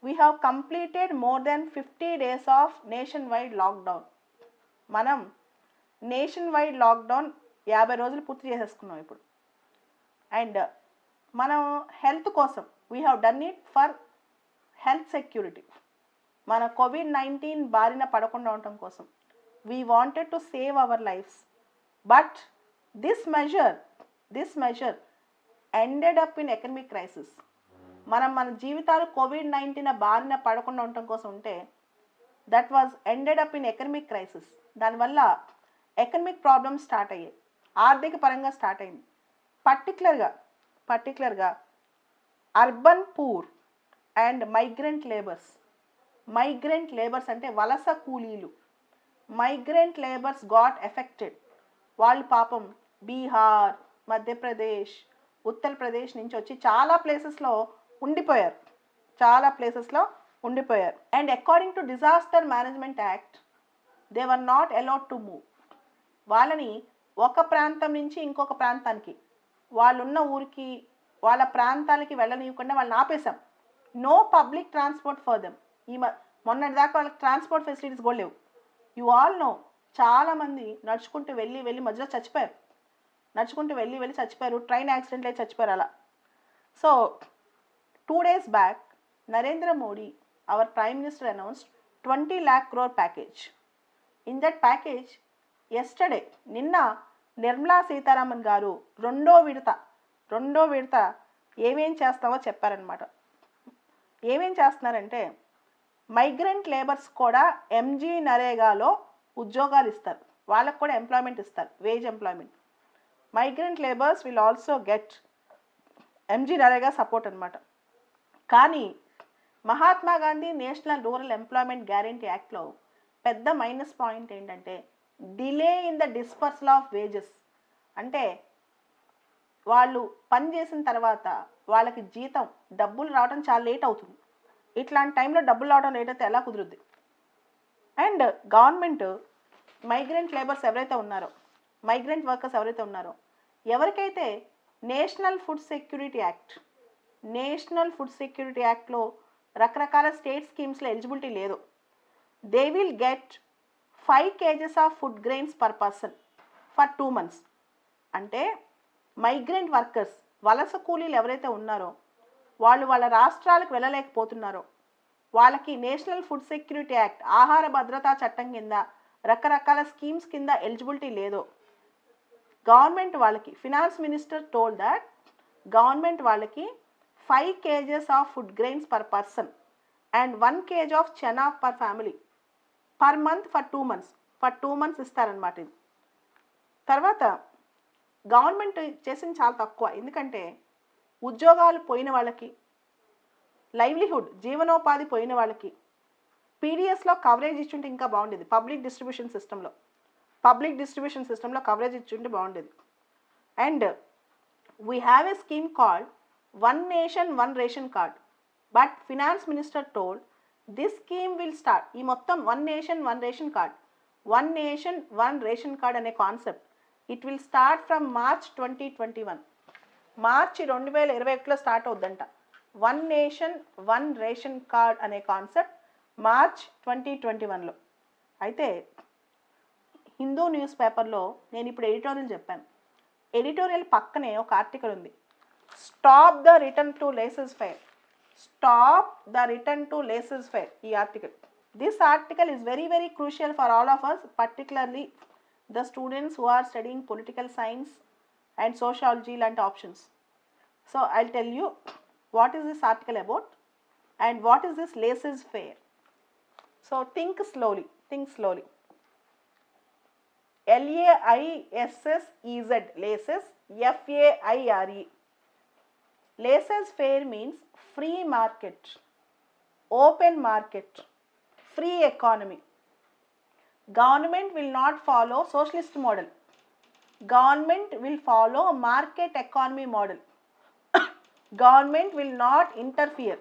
we have completed more than 50 days of nationwide lockdown. మనం nationwide lockdown 50 రోజులు పూర్తి చేసేసుకున్నాం ఇప్పుడు. అండ్ మనం హెల్త్ కోసం we have done it for health security. మన COVID-19 బారిన పడకుండా ఉండటం కోసం we wanted to save our lives. But this measure ended up in economic crisis. మన జీవితాలు COVID-19 బారిన పడకుండా ఉండటం కోసం ఉంటే that was ended up in economic crisis. దానివల్ల ఎకనమిక్ ప్రాబ్లమ్స్ స్టార్ట్ అయ్యాయి, ఆర్థిక పరంగా స్టార్ట్ అయింది. పర్టికులర్గా urban poor and migrant labours అంటే వలస కూలీలు. Migrant labours got affected. వాళ్ళు పాపం బీహార్, మధ్యప్రదేశ్, ఉత్తరప్రదేశ్ నుంచి వచ్చి చాలా ప్లేసెస్లో ఉండిపోయారు. And according to disaster management act they were not allowed to move. వాళ్ళని ఒక ప్రాంతం నుంచి ఇంకొక ప్రాంతానికి, వాళ్ళున్న ఊరికి, వాళ్ళ ప్రాంతాలకి వెళ్ళనివ్వకుండా వాళ్ళని ఆపేశాం. No public transport for them. మొన్నటిదాకా వాళ్ళకి ట్రాన్స్పోర్ట్ ఫెసిలిటీస్ కూడా లేవు. యు ఆల్ నో, చాలామంది నడుచుకుంటూ వెళ్ళి మధ్యలో చచ్చిపోయారు. ట్రైన్ యాక్సిడెంట్లు అయితే చచ్చిపోయారు అలా. So 2 days back Narendra Modi, our prime minister, announced 20 lakh crore package. In that package yesterday, నిన్న నిర్మలా సీతారామన్ గారు రెండో విడత ఏమేం చేస్తామో చెప్పారనమాట. ఏమేం చేస్తున్నారంటే మైగ్రెంట్ లేబర్స్ కూడా ఎంజీ నరేగాలో ఉద్యోగాలు ఇస్తారు, వాళ్ళకు కూడా ఎంప్లాయ్మెంట్ ఇస్తారు, wage employment. Migrant labours will also get MG NREGA support అనమాట. కానీ Mahatma Gandhi national rural employment guarantee యాక్ట్లో పెద్ద మైనస్ పాయింట్ ఏంటంటే delay in the dispersal of wages. అంటే వాళ్ళు పని చేసిన తర్వాత వాళ్ళకి జీతం, డబ్బులు రావడం చాలా లేట్ అవుతుంది. ఇట్లాంటి టైంలో డబ్బులు రావడం లేట్ అయితే ఎలా కుదురుద్ది? అండ్ గవర్నమెంట్ మైగ్రెంట్ వర్కర్స్ ఎవరైతే ఉన్నారో, ఎవరికైతే నేషనల్ ఫుడ్ సెక్యూరిటీ యాక్ట్లో రకరకాల స్టేట్ స్కీమ్స్లో ఎలిజిబిలిటీ లేదు, they will get 5 kgs of food grains per person for 2 months. అంటే మైగ్రెంట్ వర్కర్స్, వలస కూలీలు ఎవరైతే ఉన్నారో, వాళ్ళ రాష్ట్రాలకు వెళ్ళలేకపోతున్నారో, వాళ్ళకి నేషనల్ ఫుడ్ సెక్యూరిటీ యాక్ట్, ఆహార భద్రతా చట్టం కింద రకరకాల స్కీమ్స్ కింద ఎలిజిబిలిటీ లేదో, గవర్నమెంట్ వాళ్ళకి, finance minister told that government వాళ్ళకి 5 kgs of food grains per person and 1 kg of chana per family per month for 2 months ఇస్తారనమాట. ఇది తర్వాత గవర్నమెంట్ చేసింది చాలా తక్కువ. ఎందుకంటే ఉద్యోగాలు పోయిన వాళ్ళకి, లైవ్లీహుడ్, జీవనోపాధి పోయిన వాళ్ళకి పీడిఎస్లో కవరేజ్ ఇచ్చుంటే ఇంకా బాగుండేది. పబ్లిక్ డిస్ట్రిబ్యూషన్ సిస్టంలో కవరేజ్ ఇచ్చుంటే బాగుండేది. And we have a scheme called one nation one ration card. But finance minister told this scheme will start, ఈ మొత్తం one nation one ration card అనే concept, it will start from March 2021. మార్చి 2021లో start అవుద్దంట. One nation one ration card అనే concept March 2021లో. అయితే Hindu news పేపర్లో నేను ఇప్పుడు ఎడిటోరియల్ చెప్పాను. ఎడిటోరియల్ పక్కనే ఒక ఆర్టికల్ ఉంది, stop the return to laissez faire. ఈ article, this article is very very crucial for all of us, particularly the students who are studying political science and sociology లాంటి options. So I'll tell you what is this article about and what is this laissez-faire. So think slowly. LAISSEZ, laissez, FAIRE. Laissez-faire means free market, open market, free economy. Government will not follow socialist model. Government will follow market economy model. Government will not interfere.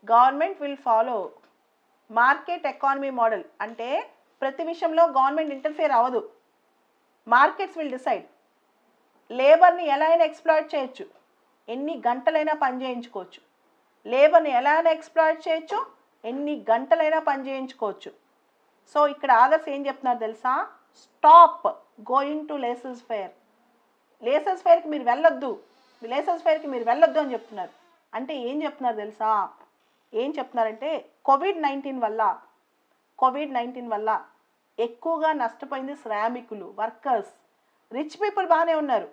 Government will follow market economy model. అంటే ప్రతి విషయంలో government interfere అవ్వదు. Markets will decide. లేబర్ని ఎలా అయినా exploit చేయొచ్చు, ఎన్ని గంటలైనా పని చేయించుకోవచ్చు. లేబర్ని ఎలా అయినా ఎక్స్‌ప్లాయిట్ చేయొచ్చు, ఎన్ని గంటలైనా పని చేయించుకోవచ్చు. సో ఇక్కడ ఆదర్శ్ ఏం చెప్తున్నారు తెలుసా? Stop going to laissez faire. Laissez ఫెయిర్కి మీరు వెళ్ళొద్దు, లేసెస్ ఫెయిర్కి మీరు వెళ్ళొద్దు అని చెప్తున్నారు. అంటే ఏం చెప్తున్నారు తెలుసా? ఏం చెప్తున్నారంటే కోవిడ్-19 వల్ల ఎక్కువగా నష్టపోయింది శ్రామికులు, వర్కర్స్. రిచ్ పీపుల్ బాగానే ఉన్నారు,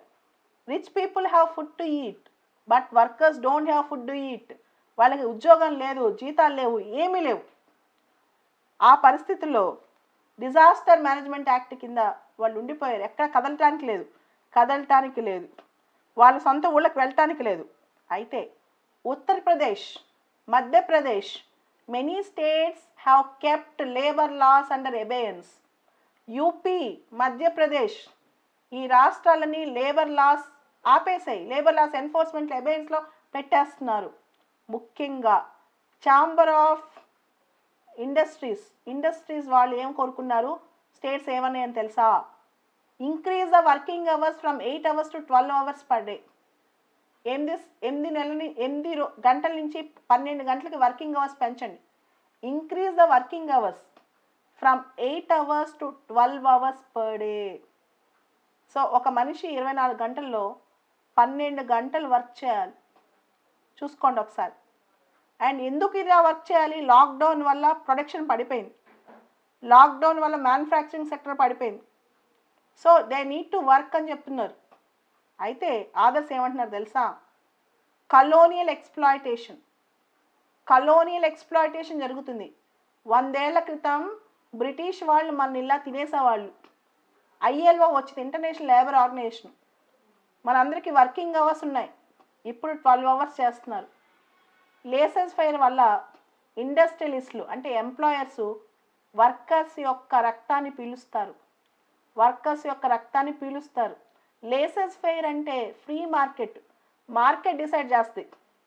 rich people have food to eat, but workers don't have food to eat. వాళ్ళకి ఉద్యోగం లేదు, జీతాలు లేవు, ఏమీ లేవు. ఆ పరిస్థితుల్లో డిజాస్టర్ మేనేజ్మెంట్ యాక్ట్ కింద వాళ్ళు ఉండిపోయారు. ఎక్కడ కదలటానికి లేదు, వాళ్ళ సొంత ఊళ్ళకి వెళ్ళటానికి లేదు. అయితే Uttar Pradesh, Madhya Pradesh, many states have kept labour laws under abeyance. UP, Madhya Pradesh ఈ రాష్ట్రాలని లేబర్ లాస్ ఆపేసాయి, లేబర్ లాస్ ఎన్ఫోర్స్మెంట్ అబేయన్స్లో పెట్టేస్తున్నారు. ముఖ్యంగా ఛాంబర్ ఆఫ్ ఇండస్ట్రీస్ వాళ్ళు ఏం కోరుకున్నారు? స్టేట్స్ ఏమన్నాయని తెలుసా? Increase the working hours from 8 hours to 12 hours per day. 8 గంటల నుంచి 12 గంటలకి వర్కింగ్ అవర్స్ పెంచండి. Increase the working hours from 8 hours to 12 hours per day. So ఒక మనిషి 24 గంటల్లో 12 గంటలు వర్క్ చేయాలి. చూసుకోండి ఒకసారి. అండ్ ఎందుకు ఇలా వర్క్ చేయాలి? లాక్డౌన్ వల్ల ప్రొడక్షన్ పడిపోయింది, లాక్డౌన్ వల్ల మ్యానుఫ్యాక్చరింగ్ సెక్టర్ పడిపోయింది. So they need to work అని చెప్తున్నారు. అయితే ఆదర్శ్ ఏమంటున్నారు తెలుసా? కలోనియల్ ఎక్స్ప్లాయిటేషన్ జరుగుతుంది. 100 ఏళ్ల క్రితం బ్రిటిష్ వాళ్ళు మన ఇలా తినేసేవాళ్ళు. ILO వచ్చింది, ఇంటర్నేషనల్ లేబర్ ఆర్గనైజేషన్. మనందరికీ వర్కింగ్ అవర్స్ ఉన్నాయి, ఇప్పుడు 12 hours చేస్తున్నారు. లేసెస్ ఫెయిర్ వల్ల ఇండస్ట్రియలిస్టులు అంటే ఎంప్లాయర్స్ వర్కర్స్ యొక్క రక్తాన్ని పీలుస్తారు. లేసెస్ ఫెయిర్ అంటే ఫ్రీ మార్కెట్ డిసైడ్ చేస్తుంది,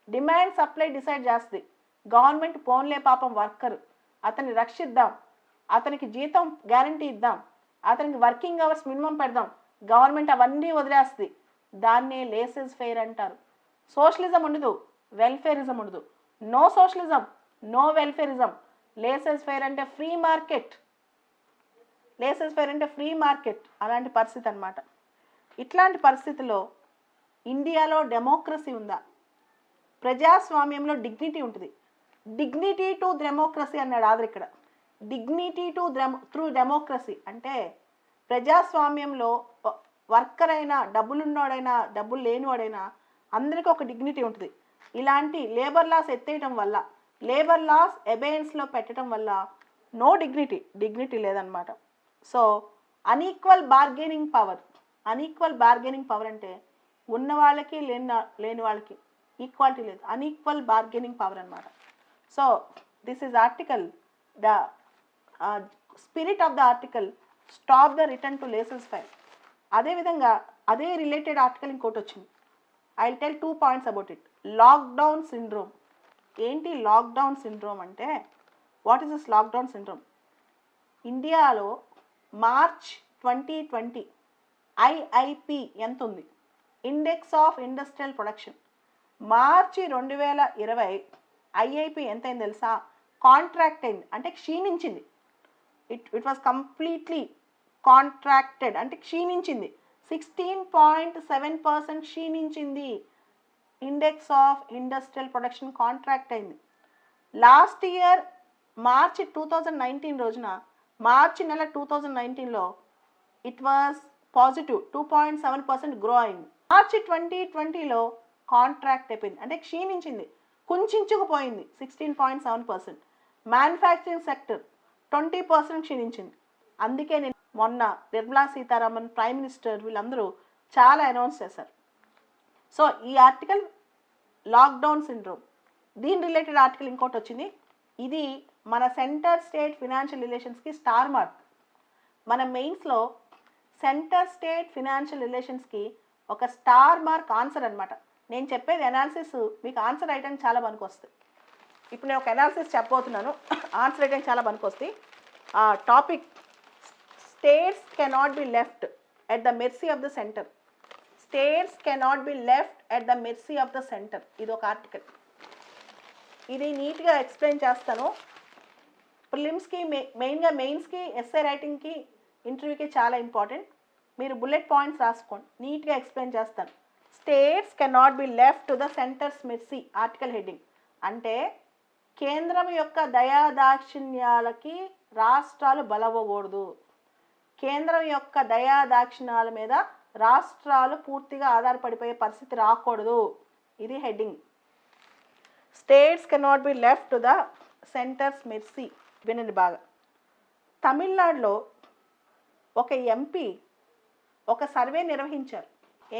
డిమాండ్ సప్లై డిసైడ్ చేస్తుంది. గవర్నమెంట్ పోన్లే పాపం వర్కర్, అతన్ని రక్షిద్దాం, అతనికి జీతం గ్యారంటీ ఇద్దాం, అతనికి వర్కింగ్ అవర్స్ మినిమం పెడదాం, గవర్నమెంట్ అవన్నీ వదిలేస్తుంది. దాన్నే లేసెస్ ఫెయిర్ అంటారు. సోషలిజం ఉండదు, వెల్ఫేరిజం ఉండదు. No socialism, no welfarism. Laissez faire అంటే ఫ్రీ మార్కెట్. అలాంటి పరిస్థితి అన్నమాట. ఇట్లాంటి పరిస్థితిలో ఇండియాలో డెమోక్రసీ ఉందా? ప్రజాస్వామ్యంలో డిగ్నిటీ ఉంటుంది. డిగ్నిటీ టు డెమోక్రసీ అన్నాడు ఆదర్ ఇక్కడ. డిగ్నిటీ త్రూ డెమోక్రసీ అంటే ప్రజాస్వామ్యంలో వర్కర్ అయినా, డబ్బులున్నోడైనా, డబ్బులు లేనివాడైనా అందరికీ ఒక డిగ్నిటీ ఉంటుంది. ఇలాంటి లేబర్ లాస్ ఎత్తేయడం వల్ల, లేబర్ లాస్ అబేయన్స్లో పెట్టడం వల్ల నో డిగ్నిటీ లేదనమాట. సో అన్ఈక్వల్ బార్గెనింగ్ పవర్ అంటే ఉన్న వాళ్ళకి లేని వాళ్ళకి ఈక్వాలిటీ లేదు, అన్ఈక్వల్ బార్గెనింగ్ పవర్ అనమాట. So this is article, the spirit of the article, stop the return to laissez fair. అదేవిధంగా అదే రిలేటెడ్ ఆర్టికల్ ఇంకోటి వచ్చింది. I will tell 2 points about it. Lockdown syndrome. ఏంటి లాక్డౌన్ సిండ్రోమ్ అంటే? What is this lockdown syndrome? ఇండియాలో March 2020 IIP ఎంత ఉంది? Index of industrial production. మార్చి 2020 IIP ఎంత అయింది తెలుసా? కాంట్రాక్ట్ అయింది అంటే క్షీణించింది. ఇట్ వాజ్ కంప్లీట్లీ కాంట్రాక్టెడ్ అంటే క్షీణించింది. 16.7% క్షీణించింది. Index of industrial production contract అయింది. లాస్ట్ ఇయర్ మార్చి 2019 రోజున, మార్చి నెల 2019లో ఇట్ వాజ్ పాజిటివ్ 2.7% గ్రో అయింది. మార్చి 2020లో కాంట్రాక్ట్ అయిపోయింది అంటే క్షీణించింది, కుంచుకుపోయింది 16.7%. Manufacturing sector 20% క్షీణించింది. అందుకే నేను మొన్న నిర్మలా సీతారామన్, ప్రైమ్ మినిస్టర్ వీళ్ళందరూ చాలా అనౌన్స్ చేశారు. సో ఈ ఆర్టికల్ లాక్డౌన్ సిండ్రోమ్. దీని రిలేటెడ్ ఆర్టికల్ ఇంకోటి వచ్చింది. ఇది మన సెంటర్ స్టేట్ ఫినాన్షియల్ రిలేషన్స్కి స్టార్ మార్క్. మన మెయిన్స్లో సెంటర్ స్టేట్ ఫినాన్షియల్ రిలేషన్స్కి ఒక స్టార్ మార్క్ ఆన్సర్ అనమాట. నేను చెప్పేది అనాలిసిస్ మీకు ఆన్సర్ అయ్యడానికి చాలా పనికొస్తుంది. ఇప్పుడు నేను ఒక అనాలిసిస్ చెప్పబోతున్నాను, ఆన్సర్ అయ్యడానికి చాలా పనికొస్తాయి. Topic: states cannot be left at the mercy of the centre. States cannot be left at the mercy of the centre. ఇది ఒక ఆర్టికల్. ఇది నీట్గా ఎక్స్ప్లెయిన్ చేస్తాను. ప్రిలిమ్స్కి మెయిన్గా మెయిన్స్కి ఎస్ఏ రైటింగ్కి ఇంటర్వ్యూకి చాలా ఇంపార్టెంట్. మీరు బుల్లెట్ పాయింట్స్ రాసుకోండి, నీట్గా ఎక్స్ప్లెయిన్ చేస్తాను. States cannot be left to the centres mercy article heading అంటే కేంద్రం యొక్క దయాదాక్షిణ్యాలకి రాష్ట్రాలు బలవ్వకూడదు. కేంద్రం యొక్క దయాదాక్షిణ్యాల మీద రాష్ట్రాలు పూర్తిగా ఆధారపడిపోయే పరిస్థితి రాకూడదు. ఇది heading. States cannot be left to the centres mercy. వినండి బాగా. తమిళనాడులో ఒక ఎంపీ ఒక సర్వే నిర్వహించారు.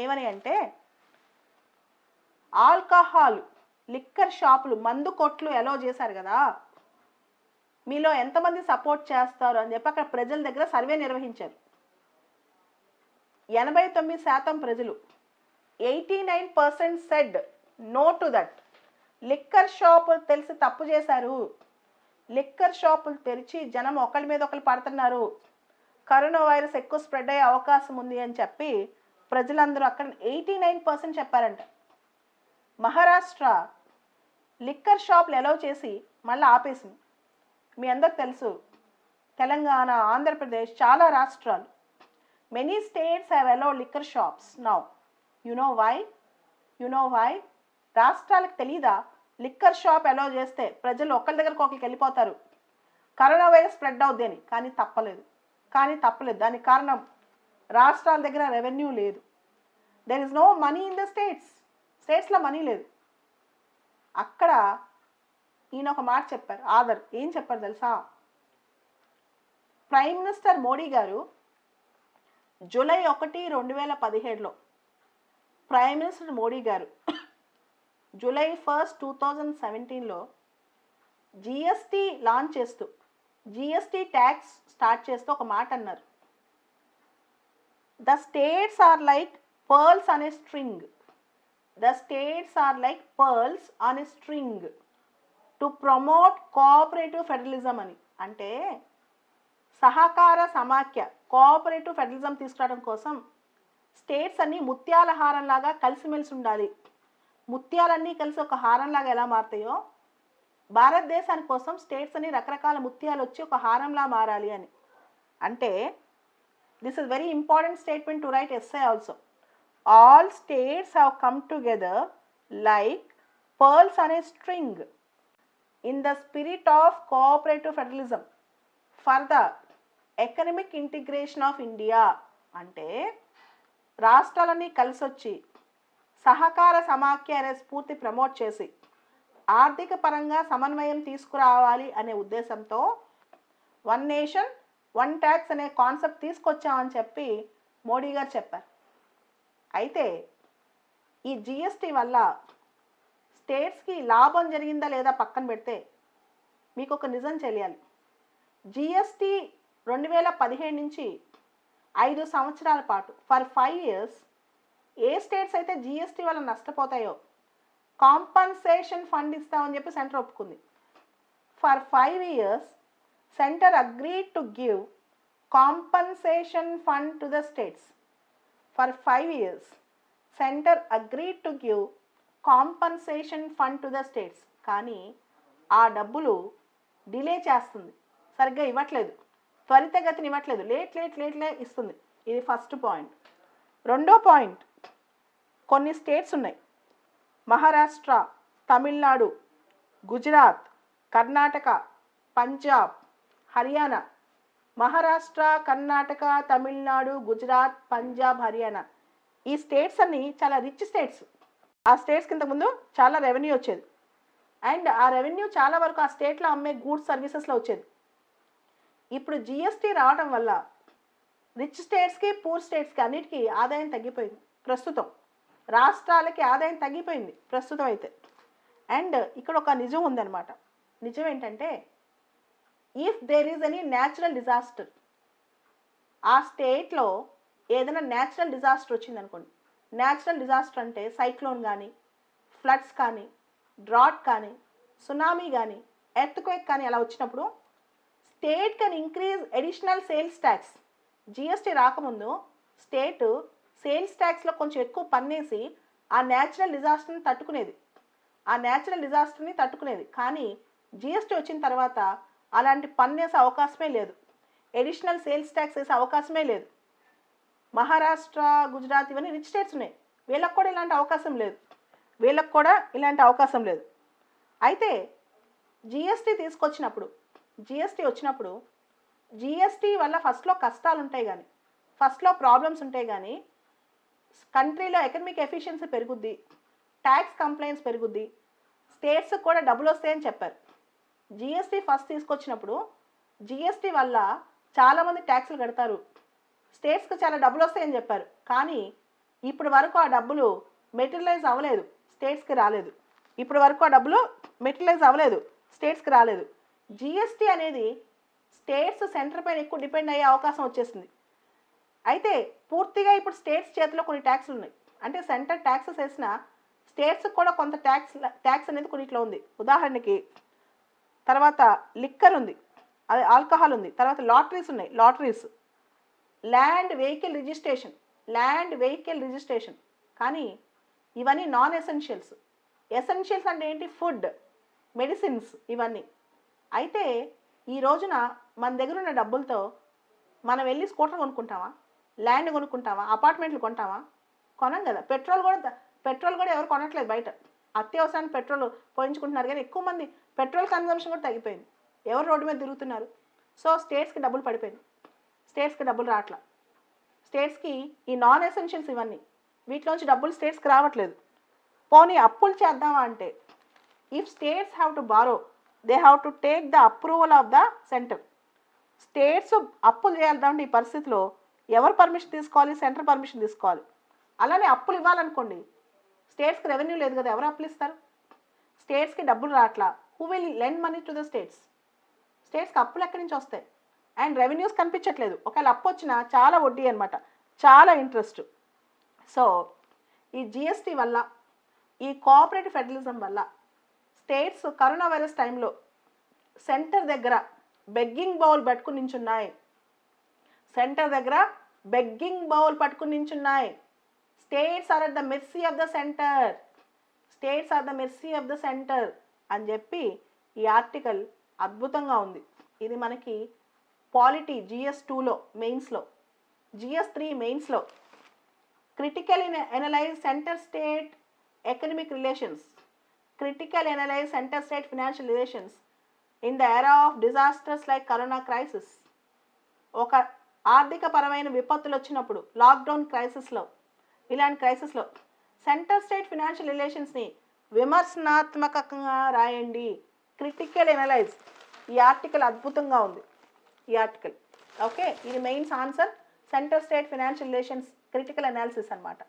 ఏమని అంటే ఆల్కహాల్ లిక్కర్ షాపులు మందు కొట్లు అలౌ చేశారు కదా, మీలో ఎంతమంది సపోర్ట్ చేస్తారు అని చెప్పి అక్కడ ప్రజల దగ్గర సర్వే నిర్వహించారు. 89% ప్రజలు 89% said no to that. Liquor షాపులు తెలిసి తప్పు చేశారు, లిక్కర్ షాపులు తెరిచి జనం ఒకరి మీద ఒకరు పడుతున్నారు, కరోనా వైరస్ ఎక్కువ స్ప్రెడ్ అయ్యే అవకాశం ఉంది అని చెప్పి ప్రజలందరూ అక్కడ 89% చెప్పారంట. మహారాష్ట్ర లిక్కర్ షాపులు అలౌ చేసి మళ్ళీ ఆపేసింది. మీ అందరికి తెలుసు, తెలంగాణ, ఆంధ్రప్రదేశ్, చాలా రాష్ట్రాలు, many states have allowed liquor shops now. You know why? రాష్ట్రాలకు తెలీదా? లిక్కర్ షాప్ అలౌ చేస్తే ప్రజలు ఒకరి దగ్గరకు ఒకరికి వెళ్ళిపోతారు, కరోనా వైరస్ స్ప్రెడ్ అవుద్ది అని. కానీ తప్పలేదు. దానికి కారణం రాష్ట్రాల దగ్గర రెవెన్యూ లేదు. There is no money in the స్టేట్స్లో మనీ లేదు. అక్కడ ఈయన ఒక మాట చెప్పారు. ఆదర్ ఏం చెప్పారు తెలుసా? Prime minister Modi garu July 1, 2017లో prime minister Modi garu July 1, 2017లో జిఎస్టీ లాంచ్ చేస్తూ, జిఎస్టీ ట్యాక్స్ స్టార్ట్ చేస్తూ ఒక మాట అన్నారు. The states are like pearls on a string. The states are like pearls on a string to promote cooperative federalism అని. అంటే సహకార సమాఖ్య కోఆపరేటివ్ ఫెడరలిజం తీసుకురావడం కోసం స్టేట్స్ అన్నీ ముత్యాల హారంలాగా కలిసిమెలిసి ఉండాలి. ముత్యాలన్నీ కలిసి ఒక హారంలాగా ఎలా మారుతాయో భారతదేశాని కోసం స్టేట్స్ అన్ని రకరకాల ముత్యాలు వచ్చి ఒక హారంలా మారాలి అని. అంటే this is very important statement to right essay also. All states have come together like pearls on a string in the spirit of cooperative federalism for the economic integration of India. అంటే రాష్ట్రాలన్నీ కలిసొచ్చి సహకార సమాఖ్య అనే స్ఫూర్తి promote చేసి ఆర్థిక పరంగా సమన్వయం తీసుకురావాలి అనే ఉద్దేశంతో వన్ నేషన్ వన్ ట్యాక్స్ అనే కాన్సెప్ట్ తీసుకొచ్చామని చెప్పి మోడీ గారు చెప్పారు. అయితే ఈ జిఎస్టీ వల్ల స్టేట్స్కి లాభం జరిగిందా లేదా పక్కన పెడితే మీకు ఒక నిజం తెలియాలి. జిఎస్టీ 2017 నుంచి 5 సంవత్సరాల పాటు ఫర్ 5 years ఏ స్టేట్స్ అయితే జిఎస్టీ వల్ల నష్టపోతాయో కాంపన్సేషన్ ఫండ్ ఇస్తామని చెప్పి సెంటర్ ఒప్పుకుంది. For 5 years centre agreed to give compensation fund to the states. For 5 years, Center agreed to give compensation fund to the states. కానీ ఆ డబ్బులు డిలే చేస్తుంది, సరిగ్గా ఇవ్వట్లేదు, త్వరితగతిని ఇవ్వట్లేదు, లేట్ ఇస్తుంది. ఇది ఫస్ట్ పాయింట్. రెండో పాయింట్, కొన్ని స్టేట్స్ ఉన్నాయి, మహారాష్ట్ర, తమిళనాడు, గుజరాత్, కర్ణాటక, పంజాబ్, హర్యానా. మహారాష్ట్ర, కర్ణాటక, తమిళనాడు, గుజరాత్, పంజాబ్, హర్యానా ఈ స్టేట్స్ అన్నీ చాలా రిచ్ స్టేట్స్. ఆ స్టేట్స్కి ఇంతకుముందు చాలా రెవెన్యూ వచ్చేది. అండ్ ఆ రెవెన్యూ చాలా వరకు ఆ స్టేట్లో అమ్మే గూడ్స్ సర్వీసెస్లో వచ్చేది. ఇప్పుడు జిఎస్టీ రావడం వల్ల రిచ్ స్టేట్స్కి, పూర్ స్టేట్స్కి అన్నిటికీ ఆదాయం తగ్గిపోయింది. ప్రస్తుతం రాష్ట్రాలకి ఆదాయం తగ్గిపోయింది ప్రస్తుతం అయితే. అండ్ ఇక్కడ ఒక నిజం ఉందన్నమాట. నిజం ఏంటంటే if there is any natural disaster, ఆ స్టేట్లో ఏదైనా న్యాచురల్ డిజాస్టర్ వచ్చిందనుకోండి, న్యాచురల్ డిజాస్టర్ అంటే సైక్లోన్ కానీ, ఫ్లడ్స్ కానీ, డ్రాట్ కానీ, సునామీ కానీ, ఎర్త్క్వేక్ కానీ అలా వచ్చినప్పుడు state can increase additional sales tax. GST రాకముందు స్టేట్ సేల్స్ ట్యాక్స్లో కొంచెం ఎక్కువ పన్నేసి ఆ న్యాచురల్ డిజాస్టర్ని తట్టుకునేది. కానీ జిఎస్టీ వచ్చిన తర్వాత అలాంటి పన్నేసే అవకాశమే లేదు. ఎడిషనల్ సేల్స్ ట్యాక్స్ వేసే అవకాశమే లేదు. మహారాష్ట్ర, గుజరాత్ ఇవన్నీ రిచ్ స్టేట్స్ ఉన్నాయి. వీళ్ళకి కూడా ఇలాంటి అవకాశం లేదు. అయితే జిఎస్టీ వచ్చినప్పుడు జిఎస్టీ వల్ల ఫస్ట్లో కష్టాలు ఉంటాయి కానీ, ఫస్ట్లో ప్రాబ్లమ్స్ ఉంటాయి కానీ కంట్రీలో ఎకనమిక్ ఎఫిషియన్సీ పెరుగుద్ది, ట్యాక్స్ కంప్లైంట్స్ పెరుగుద్ది, స్టేట్స్కి కూడా డబ్బులు వస్తాయని చెప్పారు. జిఎస్టీ ఫస్ట్ తీసుకొచ్చినప్పుడు జిఎస్టీ వల్ల చాలామంది ట్యాక్సులు కడతారు, స్టేట్స్కి చాలా డబ్బులు వస్తాయని చెప్పారు. కానీ ఇప్పటి వరకు ఆ డబ్బులు మెటీరియలైజ్ అవ్వలేదు, స్టేట్స్కి రాలేదు. జిఎస్టీ అనేది స్టేట్స్ సెంటర్ పైన ఎక్కువ డిపెండ్ అయ్యే అవకాశం వచ్చేసింది. అయితే పూర్తిగా ఇప్పుడు స్టేట్స్ చేతిలో కొన్ని ట్యాక్స్లు ఉన్నాయి. అంటే సెంటర్ ట్యాక్సెస్ వేసిన స్టేట్స్కి కూడా కొంత ట్యాక్స్ అనేది కొన్నిట్లో ఉంది. ఉదాహరణకి తర్వాత లిక్కర్ ఉంది, అదే ఆల్కహాల్ ఉంది, తర్వాత లాటరీస్ ఉన్నాయి, ల్యాండ్ వెహికల్ రిజిస్ట్రేషన్. కానీ ఇవన్నీ నాన్ ఎసెన్షియల్స్. ఎసెన్షియల్స్ అంటే ఏంటి? ఫుడ్, మెడిసిన్స్ ఇవన్నీ. అయితే ఈ రోజున మన దగ్గర ఉన్న డబ్బులతో మనం వెళ్ళి స్కూటర్ కొనుక్కుంటామా, ల్యాండ్ కొనుక్కుంటామా, అపార్ట్మెంట్లు కొంటామా? కొనం కదా. పెట్రోల్ కూడా ఎవరు కొనట్లేదు బయట. అత్యవసరానికి పెట్రోల్ పోయించుకుంటున్నారు కానీ ఎక్కువ మంది పెట్రోల్ కన్జంప్షన్ కూడా తగ్గిపోయింది. ఎవరు రోడ్డు మీద తిరుగుతున్నారు? సో స్టేట్స్కి డబ్బులు పడిపోయింది, స్టేట్స్కి డబ్బులు రావట్లా. స్టేట్స్కి ఈ నాన్ ఎసెన్షియల్స్ ఇవన్నీ, వీటిలోంచి డబ్బులు స్టేట్స్కి రావట్లేదు. పోనీ అప్పులు చేద్దామా అంటే, if states have to borrow, they have to take the approval of the centre. States అప్పులు చేయాలంటే ఈ పరిస్థితిలో ఎవరు పర్మిషన్ తీసుకోవాలి? సెంటర్ పర్మిషన్ తీసుకోవాలి. అలానే అప్పులు ఇవ్వాలనుకోండి, స్టేట్స్కి రెవెన్యూ లేదు కదా, ఎవరు అప్పులు ఇస్తారు? స్టేట్స్కి డబ్బులు రావట్లా. Who will lend money to the states? స్టేట్స్కి అప్పులు ఎక్కడి నుంచి వస్తాయి? అండ్ రెవెన్యూస్ కనిపించట్లేదు. ఒకవేళ అప్పు వచ్చినా చాలా వడ్డీ అనమాట, చాలా ఇంట్రెస్ట్. సో ఈ జిఎస్టీ వల్ల, ఈ కోఆపరేటివ్ ఫెడరలిజం వల్ల స్టేట్స్ కరోనా వైరస్ టైంలో సెంటర్ దగ్గర బెగ్గింగ్ బౌల్ పట్టుకుని నించున్నాయి. States are at the mercy of the centre అని చెప్పి ఈ ఆర్టికల్ అద్భుతంగా ఉంది. ఇది మనకి పాలిటీ GS2లో మెయిన్స్లో, GS3 మెయిన్స్లో critical analyse centre state economic relations, centre state financial relations in the era of disasters like corona crisis. ఒక ఆర్థిక పరమైన విపత్తులు వచ్చినప్పుడు, లాక్డౌన్ క్రైసిస్లో, ఇలాంటి క్రైసిస్లో సెంటర్ స్టేట్ ఫినాన్షియల్ రిలేషన్స్ని విమర్శనాత్మకంగా రాయండి. Critical analyse. ఈ ఆర్టికల్ అద్భుతంగా ఉంది. ఈ ఆర్టికల్ ఓకే, ఇది mains answer. Centre state financial relations critical analysis అనమాట.